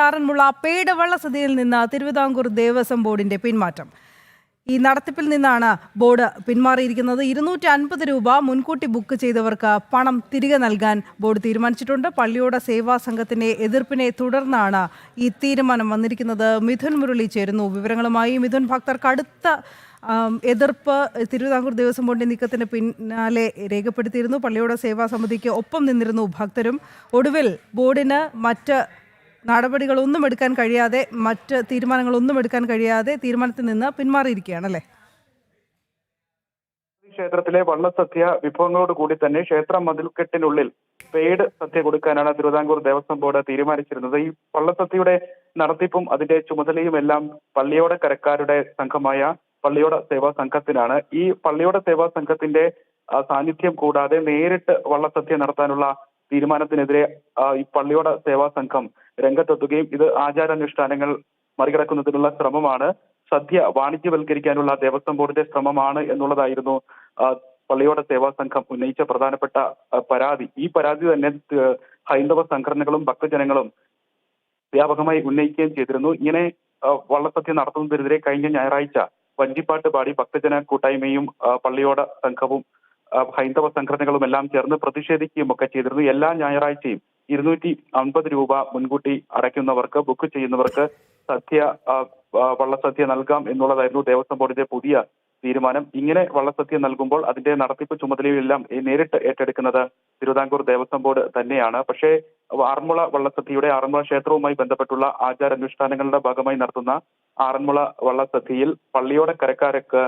ആറന്മുള പേടവള്ള സദ്യയിൽ നിന്ന് തിരുവിതാംകൂർ ദേവസ്വം ബോർഡിന്റെ പിന്മാറ്റം. ഈ നടത്തിപ്പിൽ നിന്നാണ് ബോർഡ് പിന്മാറിയിരിക്കുന്നത്. 250 രൂപ മുൻകൂട്ടി ബുക്ക് ചെയ്തവർക്ക് പണം തിരികെ നൽകാൻ ബോർഡ് തീരുമാനിച്ചിട്ടുണ്ട്. പള്ളിയോട സേവാ സംഘത്തിന്റെ എതിർപ്പിനെ തുടർന്നാണ് ഈ തീരുമാനം വന്നിരിക്കുന്നത്. മിഥുൻ മുരളി ചേരുന്നു വിവരങ്ങളുമായി. മിഥുൻ, ഭക്തർക്ക് അടുത്ത എതിർപ്പ് തിരുവിതാംകൂർ ദേവസ്വം ബോർഡിന്റെ നീക്കത്തിന് പിന്നാലെ രേഖപ്പെടുത്തിയിരുന്നു. പള്ളിയോട സേവാ സമിതിക്ക് ഒപ്പം നിന്നിരുന്നു ഭക്തരും. ഒടുവിൽ ബോർഡിന് മറ്റ് നടപടികളൊന്നും എടുക്കാൻ കഴിയാതെ, മറ്റ് തീരുമാനങ്ങളൊന്നും എടുക്കാൻ കഴിയാതെ തീരുമാനത്തിൽ നിന്ന് പിന്മാറിയിരിക്കുകയാണല്ലേ? ക്ഷേത്രത്തിലെ വള്ളസദ്യ വിഭവങ്ങളോട് കൂടി തന്നെ ക്ഷേത്ര മതിൽക്കെട്ടിനുള്ളിൽ പെയ്ഡ് സദ്യ കൊടുക്കാനാണ് തിരുവിതാംകൂർ ദേവസ്വം ബോർഡ് തീരുമാനിച്ചിരുന്നത്. ഈ വള്ളസദ്യയുടെ നടത്തിപ്പും അതിന്റെ ചുമതലയും എല്ലാം പള്ളിയോട കരക്കാരുടെ സംഘമായ പള്ളിയോട സേവാ സംഘത്തിനാണ്. ഈ പള്ളിയോട സേവാ സംഘത്തിന്റെ സാന്നിധ്യം കൂടാതെ നേരിട്ട് വള്ളസദ്യ നടത്താനുള്ള തീരുമാനത്തിനെതിരെ ഈ പള്ളിയോട സേവാ സംഘം രംഗത്തെത്തുകയും ഇത് ആചാരാനുഷ്ഠാനങ്ങൾ മറികടക്കുന്നതിനുള്ള ശ്രമമാണ്, സദ്യ വാണിജ്യവൽക്കരിക്കാനുള്ള ദേവസ്വം ബോർഡിന്റെ ശ്രമമാണ് എന്നുള്ളതായിരുന്നു പള്ളിയോട സേവാ സംഘം ഉന്നയിച്ച പ്രധാനപ്പെട്ട പരാതി. ഈ പരാതി തന്നെ ഹൈന്ദവ സംഘടനകളും ഭക്തജനങ്ങളും വ്യാപകമായി ഉന്നയിക്കുകയും ചെയ്തിരുന്നു. ഇങ്ങനെ വള്ളസദ്യ നടത്തുന്നതിനെതിരെ കഴിഞ്ഞ ഞായറാഴ്ച വഞ്ചിപ്പാട്ട് പാടി ഭക്തജന കൂട്ടായ്മയും പള്ളിയോട സംഘവും ഹൈന്ദവ സംഘടനകളും എല്ലാം ചേർന്ന് പ്രതിഷേധിക്കുകയും ഒക്കെ ചെയ്തിരുന്നു. എല്ലാ ഞായറാഴ്ചയും 250 രൂപ മുൻകൂട്ടി അടയ്ക്കുന്നവർക്ക്, ബുക്ക് ചെയ്യുന്നവർക്ക് സദ്യ വള്ളസദ്യ നൽകാം എന്നുള്ളതായിരുന്നു ദേവസ്വം ബോർഡിന്റെ പുതിയ തീരുമാനം. ഇങ്ങനെ വള്ളസദ്യ നൽകുമ്പോൾ അതിന്റെ നടത്തിപ്പ് ചുമതലയെല്ലാം നേരിട്ട് ഏറ്റെടുക്കുന്നത് തിരുവിതാംകൂർ ദേവസ്വം ബോർഡ് തന്നെയാണ്. പക്ഷേ ആറന്മുള വള്ളസദ്യയുടെ ആറന്മുള ക്ഷേത്രവുമായി ബന്ധപ്പെട്ടുള്ള ആചാരാനുഷ്ഠാനങ്ങളുടെ ഭാഗമായി നടത്തുന്ന ആറന്മുള വള്ളസദ്യയിൽ പള്ളിയോട കരക്കാർക്ക്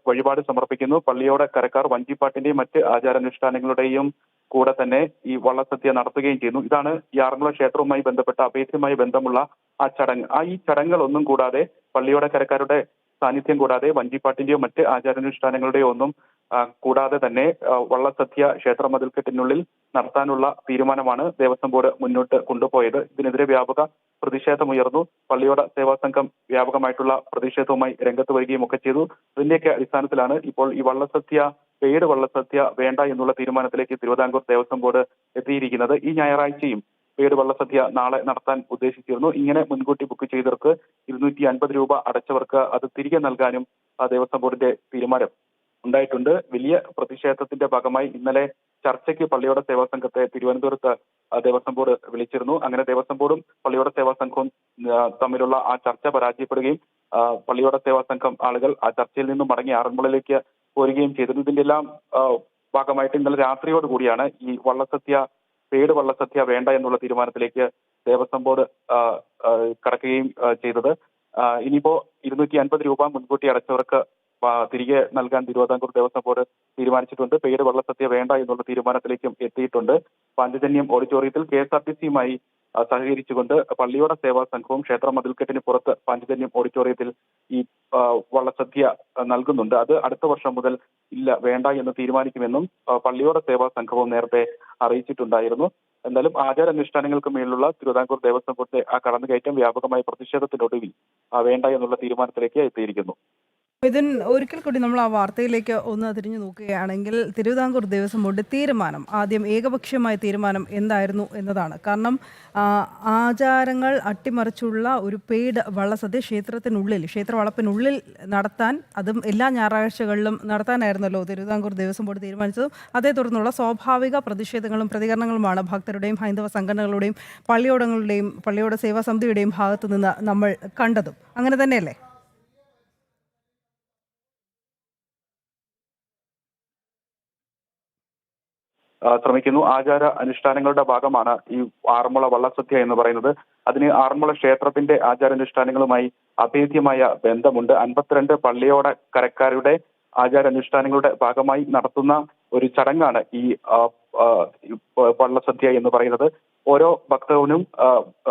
വഴിപാട് സമർപ്പിക്കുന്നു. പള്ളിയോട കരക്കാർ വഞ്ചിപ്പാട്ടിന്റെയും മറ്റ് ആചാരാനുഷ്ഠാനങ്ങളുടെയും കൂടെ തന്നെ ഈ വള്ളസദ്യ നടത്തുകയും ചെയ്യുന്നു. ഇതാണ് ഈ ആറന്മുള ക്ഷേത്രവുമായി ബന്ധപ്പെട്ട അഭേദ്യമായ ബന്ധമുള്ള ആ ചടങ്ങ്. ഈ ചടങ്ങുകളൊന്നും കൂടാതെ, പള്ളിയോട കരക്കാരുടെ സാന്നിധ്യം കൂടാതെ, വഞ്ചിപ്പാട്ടിന്റെയോ മറ്റ് ആചാരാനുഷ്ഠാനങ്ങളുടെയോ ഒന്നും കൂടാതെ തന്നെ വള്ളസദ്യ ക്ഷേത്ര മതിൽക്കെട്ടിനുള്ളിൽ നടത്താനുള്ള തീരുമാനമാണ് ദേവസ്വം ബോർഡ് മുന്നോട്ട് കൊണ്ടുപോയത്. ഇതിനെതിരെ വ്യാപക പ്രതിഷേധമുയർന്നു. പള്ളിയോട സേവാ സംഘം വ്യാപകമായിട്ടുള്ള പ്രതിഷേധവുമായി രംഗത്ത് വരികയും ഒക്കെ ചെയ്തു. ഇതിന്റെയൊക്കെ അടിസ്ഥാനത്തിലാണ് ഇപ്പോൾ ഈ പെയ്ഡ് വള്ളസദ്യ വേണ്ട എന്നുള്ള തീരുമാനത്തിലേക്ക് തിരുവിതാംകൂർ ദേവസ്വം ബോർഡ് എത്തിയിരിക്കുന്നത്. ഈ ഞായറാഴ്ചയും പെയ്ഡ് വള്ളസദ്യ നാളെ നടത്താൻ ഉദ്ദേശിച്ചിരുന്നു. ഇങ്ങനെ മുൻകൂട്ടി ബുക്ക് ചെയ്തവർക്ക് 250 രൂപ അടച്ചവർക്ക് അത് തിരികെ നൽകാനും ദേവസ്വം ബോർഡിന്റെ തീരുമാനം ഉണ്ടായിട്ടുണ്ട്. വലിയ പ്രതിഷേധത്തിന്റെ ഭാഗമായി ഇന്നലെ ചർച്ചയ്ക്ക് പള്ളിയോട സേവാ സംഘത്തെ തിരുവനന്തപുരത്ത് ദേവസ്വം ബോർഡ് വിളിച്ചിരുന്നു. അങ്ങനെ ദേവസ്വം ബോർഡും പള്ളിയോട സേവാ സംഘവും തമ്മിലുള്ള ആ ചർച്ച പരാജയപ്പെടുകയും പള്ളിയോട സേവാ സംഘം ആളുകൾ ആ ചർച്ചയിൽ നിന്നും മടങ്ങി ആറന്മുളയിലേക്ക് പോരുകയും ചെയ്തിരുന്നു. ഇതിന്റെ എല്ലാം ഭാഗമായിട്ട് ഇന്നലെ രാത്രിയോട് കൂടിയാണ് ഈ പെയ്ഡ് വള്ളസദ്യ വേണ്ട എന്നുള്ള തീരുമാനത്തിലേക്ക് ദേവസ്വം ബോർഡ് കടക്കുകയും ചെയ്തത്. ഇനിയിപ്പോ 250 രൂപ മുൻകൂട്ടി അടച്ചവർക്ക് തിരികെ നൽകാൻ തിരുവിതാംകൂർ ദേവസ്വം ബോർഡ് തീരുമാനിച്ചിട്ടുണ്ട്. പെയ്ഡ് വള്ളസദ്യ വേണ്ട എന്നുള്ള തീരുമാനത്തിലേക്കും എത്തിയിട്ടുണ്ട്. പാഞ്ചജന്യം ഓഡിറ്റോറിയത്തിൽ KSRTC-യുമായി സഹകരിച്ചുകൊണ്ട് പള്ളിയോട സേവാ സംഘവും ക്ഷേത്ര മതിൽക്കെട്ടിന് പുറത്ത് പാഞ്ചജന്യം ഓഡിറ്റോറിയത്തിൽ ഈ വള്ളസദ്യ നൽകുന്നുണ്ട്. അത് അടുത്ത വർഷം മുതൽ വേണ്ട എന്ന് തീരുമാനിക്കുമെന്നും പള്ളിയോട സേവാ സംഘവും നേരത്തെ അറിയിച്ചിട്ടുണ്ടായിരുന്നു. എന്തായാലും ആചാരാനുഷ്ഠാനങ്ങൾക്ക് മേലുള്ള തിരുവിതാംകൂർ ദേവസ്വം ബോർഡിന്റെ ആ കടന്നുകയറ്റം വ്യാപകമായ പ്രതിഷേധത്തിനൊടുവിൽ വേണ്ട എന്നുള്ള തീരുമാനത്തിലേക്ക് എത്തിയിരിക്കുന്നു. മിഥുൻ, ഒരിക്കൽ കൂടി നമ്മൾ ആ വാർത്തയിലേക്ക് ഒന്ന് തിരിഞ്ഞു നോക്കുകയാണെങ്കിൽ, തിരുവിതാംകൂർ ദേവസ്വം ബോർഡ് തീരുമാനം, ആദ്യം ഏകപക്ഷീയമായ തീരുമാനം എന്തായിരുന്നു എന്നതാണ്. കാരണം ആചാരങ്ങൾ അട്ടിമറിച്ചുള്ള ഒരു പെയ്ഡ് വള്ളസദ്യ ക്ഷേത്ര വളപ്പിനുള്ളിൽ നടത്താൻ, അതും എല്ലാ ഞായറാഴ്ചകളിലും നടത്താനായിരുന്നല്ലോ തിരുവിതാംകൂർ ദേവസ്വം ബോർഡ് തീരുമാനിച്ചതും. അതേ തുടർന്നുള്ള സ്വാഭാവിക പ്രതിഷേധങ്ങളും പ്രതികരണങ്ങളുമാണ് ഭക്തരുടെയും ഹൈന്ദവ സംഘടനകളുടെയും പള്ളിയോട സേവാ സമിതിയുടെയും ഭാഗത്തു നിന്ന് നമ്മൾ കണ്ടതും. അങ്ങനെ തന്നെയല്ലേ? ശ്രമിക്കുന്നു. ആചാര അനുഷ്ഠാനങ്ങളുടെ ഭാഗമാണ് ഈ ആറന്മുള വള്ളസദ്യ എന്ന് പറയുന്നത്. അതിന് ആറന്മുള ക്ഷേത്രത്തിന്റെ ആചാരാനുഷ്ഠാനങ്ങളുമായി അഭേദ്യമായ ബന്ധമുണ്ട്. 52 പള്ളിയോട കരക്കാരുടെ ആചാരാനുഷ്ഠാനങ്ങളുടെ ഭാഗമായി നടത്തുന്ന ഒരു ചടങ്ങാണ് ഈ വള്ളസദ്യ എന്ന് പറയുന്നത്. ഓരോ ഭക്തനും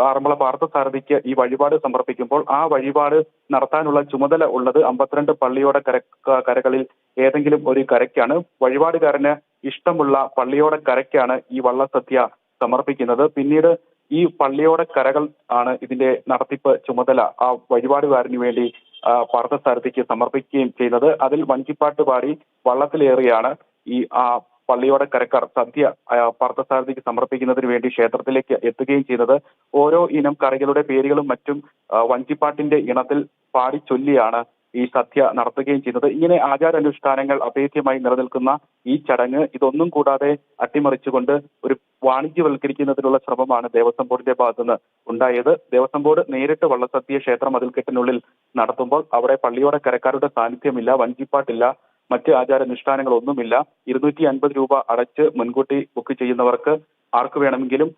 ആറന്മുള പാർത്ഥസാരഥിക്ക് ഈ വഴിപാട് സമർപ്പിക്കുമ്പോൾ ആ വഴിപാട് നടത്താനുള്ള ചുമതല ഉള്ളത് 52 പള്ളിയോട കരകളിൽ ഏതെങ്കിലും ഒരു കരയ്ക്കാണ്. വഴിപാടുകാരന് ഇഷ്ടമുള്ള പള്ളിയോട കരയ്ക്കാണ് ഈ വള്ളസദ്യ സമർപ്പിക്കുന്നത്. പിന്നീട് ഈ പള്ളിയോട കരകൾ ആണ് ഇതിന്റെ നടത്തിപ്പ് ചുമതല ആ വഴിപാടുകാരന് വേണ്ടി പാർത്ഥസാരഥിക്ക് സമർപ്പിക്കുകയും ചെയ്യുന്നത്. അതിൽ വഞ്ചിപ്പാട്ട് പാടി വള്ളത്തിലേറിയാണ് ഈ പള്ളിയോട കരക്കാർ സദ്യ പാർത്ഥസാരഥിക്ക് സമർപ്പിക്കുന്നതിന് വേണ്ടി ക്ഷേത്രത്തിലേക്ക് എത്തുകയും ചെയ്യുന്നത് ഓരോ ഇനം കറികളുടെ പേരുകളും മറ്റും വഞ്ചിപ്പാട്ടിന്റെ ഇണത്തിൽ പാടിച്ചൊല്ലിയാണ് ഈ സദ്യ നടത്തുകയും ചെയ്യുന്നത്. ഇങ്ങനെ ആചാരാനുഷ്ഠാനങ്ങൾ അഭേദ്യമായി നിലനിൽക്കുന്ന ഈ ചടങ്ങ് ഇതൊന്നും കൂടാതെ അട്ടിമറിച്ചുകൊണ്ട് ഒരു വാണിജ്യവൽക്കരിക്കുന്നതിനുള്ള ശ്രമമാണ് ദേവസ്വം ബോർഡിന്റെ ഭാഗത്തുനിന്ന് ഉണ്ടായത്. ദേവസ്വം ബോർഡ് നേരിട്ട് വള്ളസദ്യ ക്ഷേത്ര മതിൽക്കെട്ടിനുള്ളിൽ നടത്തുമ്പോൾ അവിടെ പള്ളിയോട കരക്കാരുടെ സാന്നിധ്യമില്ല, വഞ്ചിപ്പാട്ടില്ല, മറ്റ് ആചാരാനുഷ്ഠാനങ്ങളൊന്നുമില്ല. 250 രൂപ അടച്ച് മുൻകൂട്ടി ബുക്ക് ചെയ്യുന്നവർക്ക് ആർക്ക് വേണമെങ്കിലും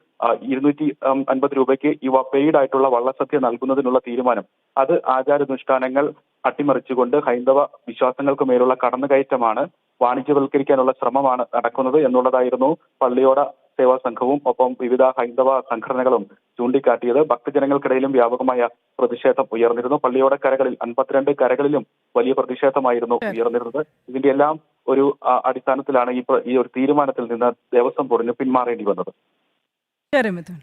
250 രൂപയ്ക്ക് ഇവ പെയ്ഡ് ആയിട്ടുള്ള വള്ളസദ്യ നൽകുന്നതിനുള്ള തീരുമാനം അത് ആചാരാനുഷ്ഠാനങ്ങൾ അട്ടിമറിച്ചുകൊണ്ട് ഹൈന്ദവ വിശ്വാസങ്ങൾക്ക് മേലുള്ള കടന്നുകയറ്റമാണ്, വാണിജ്യവൽക്കരിക്കാനുള്ള ശ്രമമാണ് നടക്കുന്നത് എന്നുള്ളതായിരുന്നു പള്ളിയോട സേവാ സംഘവും ഒപ്പം വിവിധ ഹൈന്ദവ സംഘടനകളും ചൂണ്ടിക്കാട്ടിയത്. ഭക്തജനങ്ങൾക്കിടയിലും വ്യാപകമായ പ്രതിഷേധം ഉയർന്നിരുന്നു. പള്ളിയോട കരകളിൽ 52 കരകളിലും വലിയ പ്രതിഷേധമായിരുന്നു ഉയർന്നിരുന്നത്. ഇതിന്റെ എല്ലാം ഒരു അടിസ്ഥാനത്തിലാണ് ഈ ഒരു തീരുമാനത്തിൽ നിന്ന് ദേവസ്വം ബോർഡിന് പിന്മാറേണ്ടി വന്നത്. ശരി മിഥുൻ.